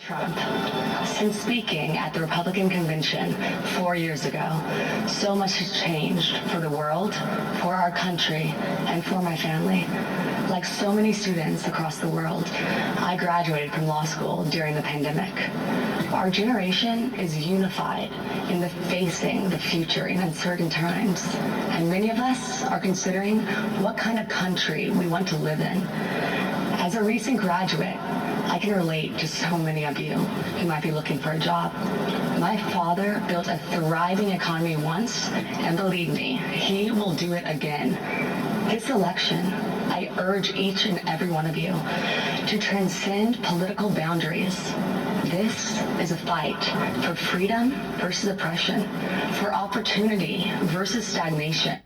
Trump. Since speaking at the Republican convention 4 years ago, so much has changed for the world, for our country, and for my family. Like so many students across the world, I graduated from law school during the pandemic. Our generation is unified in the facing the future in uncertain times, and many of us are considering what kind of country we want to live in. As a recent graduate, I can relate to so many of you who might be looking for a job. My father built a thriving economy once, and believe me, he will do it again. This election, I urge each and every one of you to transcend political boundaries. This is a fight for freedom versus oppression, for opportunity versus stagnation.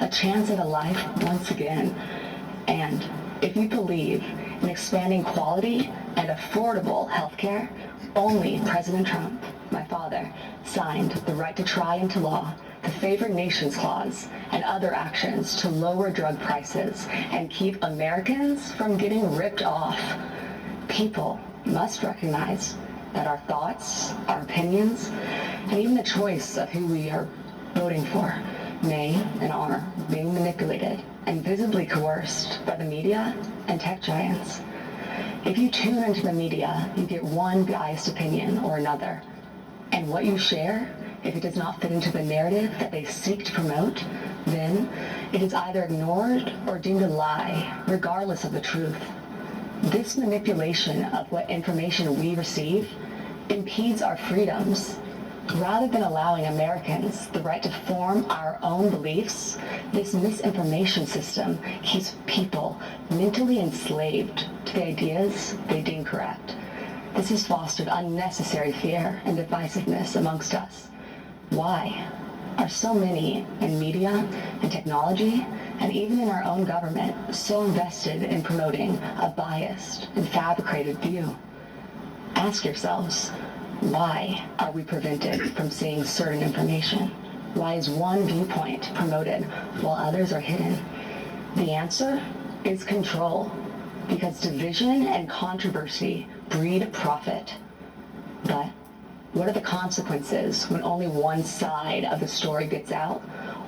A chance at a life once again. And if you believe in expanding quality and affordable healthcare, only President Trump, my father, signed the right to try into law the Favored Nations Clause and other actions to lower drug prices and keep Americans from getting ripped off. People must recognize that our thoughts, our opinions, and even the choice of who we are voting for may and are being manipulated and visibly coerced by the media and tech giants. If you tune into the media, you get one biased opinion or another. And what you share, if it does not fit into the narrative that they seek to promote, then it is either ignored or deemed a lie, regardless of the truth. This manipulation of what information we receive impedes our freedoms. Rather than allowing Americans the right to form our own beliefs, this misinformation system keeps people mentally enslaved to the ideas they deem correct. This has fostered unnecessary fear and divisiveness amongst us. Why are so many in media and technology, and even in our own government, so invested in promoting a biased and fabricated view? Ask yourselves, why are we prevented from seeing certain information? Why is one viewpoint promoted while others are hidden? The answer is control, because division and controversy breed profit. But what are the consequences when only one side of the story gets out,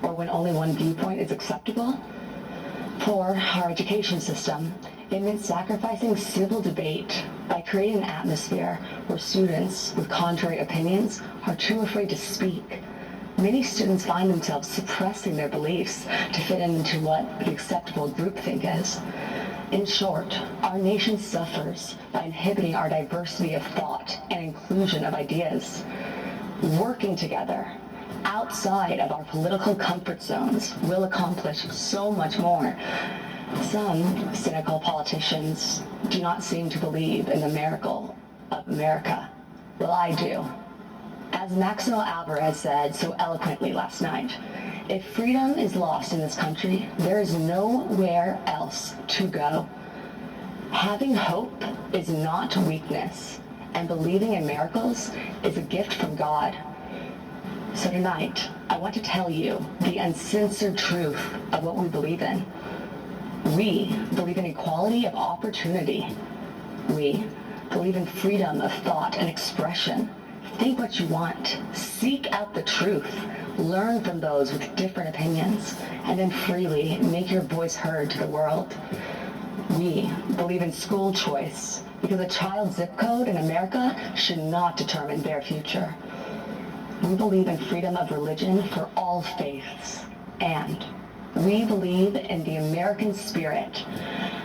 or when only one viewpoint is acceptable? For our education system, it meant sacrificing civil debate by creating an atmosphere where students with contrary opinions are too afraid to speak. Many students find themselves suppressing their beliefs to fit into what the acceptable groupthink is. In short, our nation suffers by inhibiting our diversity of thought and inclusion of ideas. Working together, outside of our political comfort zones, will accomplish so much more. Some cynical politicians do not seem to believe in the miracle of America. Well, I do. As Maximo Alvarez said so eloquently last night, if freedom is lost in this country, there is nowhere else to go. Having hope is not weakness, and believing in miracles is a gift from God. So tonight, I want to tell you the uncensored truth of what we believe in. We believe in equality of opportunity. We believe in freedom of thought and expression. Think what you want. Seek out the truth. Learn from those with different opinions, and then freely make your voice heard to the world. We believe in school choice, because a child's zip code in America should not determine their future. We believe in freedom of religion for all faiths, and we believe in the American spirit,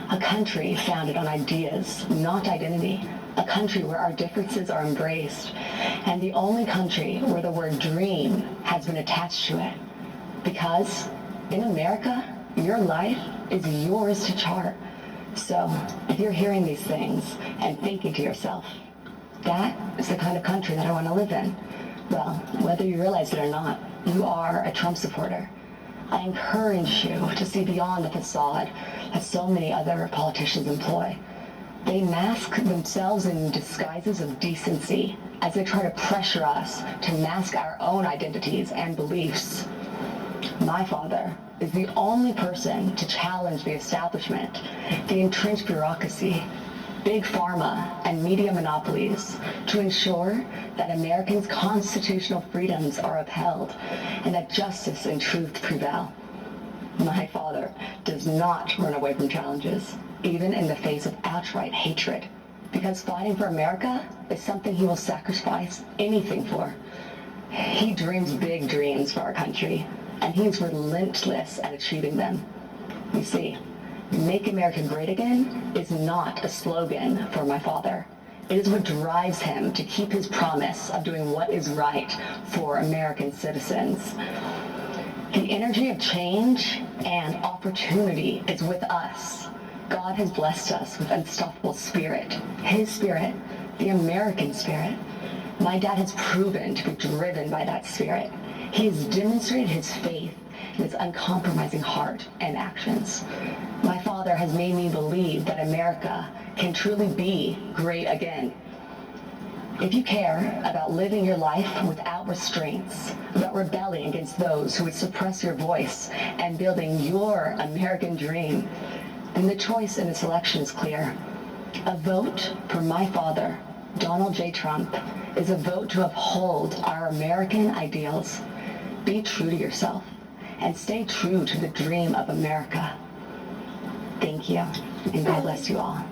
a country founded on ideas, not identity, a country where our differences are embraced, and the only country where the word dream has been attached to it. Because in America, your life is yours to chart. So if you're hearing these things and thinking to yourself, that is the kind of country that I want to live in, well, whether you realize it or not, you are a Trump supporter. I encourage you to see beyond the facade that so many other politicians employ. They mask themselves in disguises of decency as they try to pressure us to mask our own identities and beliefs. My father is the only person to challenge the establishment, the entrenched bureaucracy, big pharma, and media monopolies to ensure that Americans' constitutional freedoms are upheld and that justice and truth prevail. My father does not run away from challenges, even in the face of outright hatred, because fighting for America is something he will sacrifice anything for. He dreams big dreams for our country, and he's relentless at achieving them. You see, Make America Great Again is not a slogan for my father. It is what drives him to keep his promise of doing what is right for American citizens. The energy of change and opportunity is with us. God has blessed us with unstoppable spirit, his spirit, the American spirit. My dad has proven to be driven by that spirit. He has demonstrated his faith in his uncompromising heart and actions. My father has made me believe that America can truly be great again. If you care about living your life without restraints, about rebelling against those who would suppress your voice and building your American dream, then the choice in this election is clear. A vote for my father, Donald J. Trump, is a vote to uphold our American ideals. Be true to yourself and stay true to the dream of America. Thank you, and God bless you all.